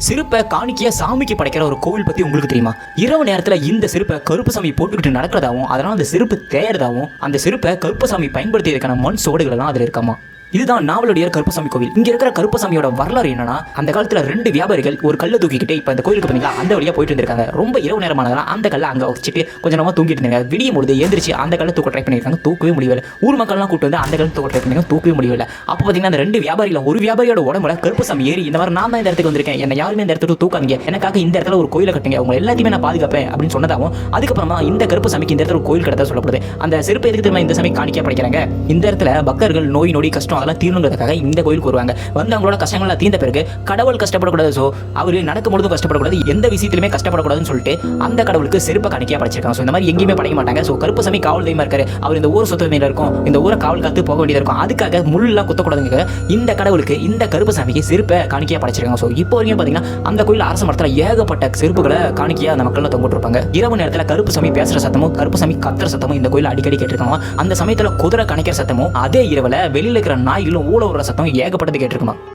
செருப்பை காணிக்கையா சாமிக்கு படைக்கிற ஒரு கோவில் பத்தி உங்களுக்கு தெரியுமா? இரவு நேரத்துல இந்த செருப்பை கருப்பசாமி போட்டுக்கிட்டு நடக்கிறதாவும், அதனால அந்த செருப்பு தேயறதாவும், அந்த செருப்பை கருப்பசாமி பயன்படுத்தியதுக்கான மண் சோடுகள் எல்லாம் அதுல இருக்காமா. இதுதான் நாவலடியார் கருப்பசாமி கோவில். இங்க இருக்கிற கருப்பசாமியோட வரலாறு என்னன்னா, அந்த காலத்துல 2 வியாபாரிகள் ஒரு கல்லை தூக்கிக்கிட்டு இப்ப இந்த கோயிலுக்கு பண்ணீங்களா அந்த வழியா போயிட்டு இருந்திருக்காங்க. ரொம்ப இரவு நேரமானதால அந்த கல்லை அங்க வச்சுட்டு கொஞ்ச நேரமா தூங்கிட்டு இருந்தாங்க. விடியும் பொழுது எந்திரிச்சு அந்த கல்லை தூக்க ட்ரை பண்ணிருக்காங்க, தூக்கவே முடியல. ஊர் மக்கள்லாம் கூட்டு வந்து அந்த கல்லை தூக்க ட்ரை பண்ணிருக்காங்க, தூக்கவே முடியல. அப்ப பாத்தீங்கன்னா அந்த 2 வியாபாரிகள் ஒரு வியாபாரியோட உடம்புல கருப்பசாமி ஏறி இந்த மாதிரி நான் தான் இந்த இடத்துக்கு வந்திருக்கேன், என்ன யாருமே இந்த இடத்துக்கு தூக்காதீங்க, எனக்காக இந்த இடத்துல ஒரு கோயிலை கட்டுங்க, உங்க எல்லாத்தையுமே நான் பாதுகாப்பேன் அப்படின்னு சொன்னதாகவும், அதுக்கப்புறமா இந்த கருப்பசாமிக்கு இந்த இடத்துல ஒரு கோயில் கட்டதா சொல்லப்படுது. அந்த செருப்பு எதுக்கு திரும்ப இந்த சாமி காணிக்கை படைக்கிறாங்க? இந்த இடத்துல பக்தர்கள் நோய் நொடி கஷ்டம் அதெல்லாம் தீர்ணுங்கிறதுக்காக இந்த கோயிலுக்கு வருவாங்க. வந்து அவங்களோட கஷ்டங்கள் தீர்ந்த பிறகு கடவுள் கஷ்டப்படக்கூடாது, சோ அவரு நடக்கும் பொழுதும் கஷ்டப்படக்கூடாது, எந்த விஷயத்திலுமே கஷ்டப்படக்கூடாதுன்னு சொல்லிட்டு அந்த கடவுளுக்கு செருப்பை காணிக்கையா படைச்சிருக்காங்க. சோ இந்த மாதிரி எங்கேயுமே படைக்க மாட்டாங்க. சோ கருப்பசாமி காவல் தெய்வமா இருக்காரு, அவர் இந்த ஊர் சொத்து மேல இருக்கும், இந்த ஊரை காவல் காத்து போக வேண்டியதா இருக்கும், அதுக்காக முள்ளெல்லாம் குத்தக்கூடாதுங்க. இந்த கடவுளுக்கு இந்த கருப்பசாமிக்கு செருப்பை காணிக்கையா படைச்சிருக்காங்க. சோ இப்போ வரைக்கும் பாத்தீங்கன்னா அந்த கோயில் அரச மரத்துல ஏகப்பட்ட செருப்புகளை காணிக்கையா அந்த மக்கள் தொங்கிட்டு இருப்பாங்க. இரவு நேரத்துல கருப்பசாமி பேசுற சத்தமும் கருப்பசாமி கத்துற சத்தமும் இந்த கோயில் அடிக்கடி கேட்டிருக்காங்க. அந்த சமயத்துல குதிரை கணிக்கிற சத்தமும், அதே இரவுல வெளியில இருக்கிற நாய்களும் ஊழ சத்தம் ஏகப்பட்டது கேட்டிருக்குமா.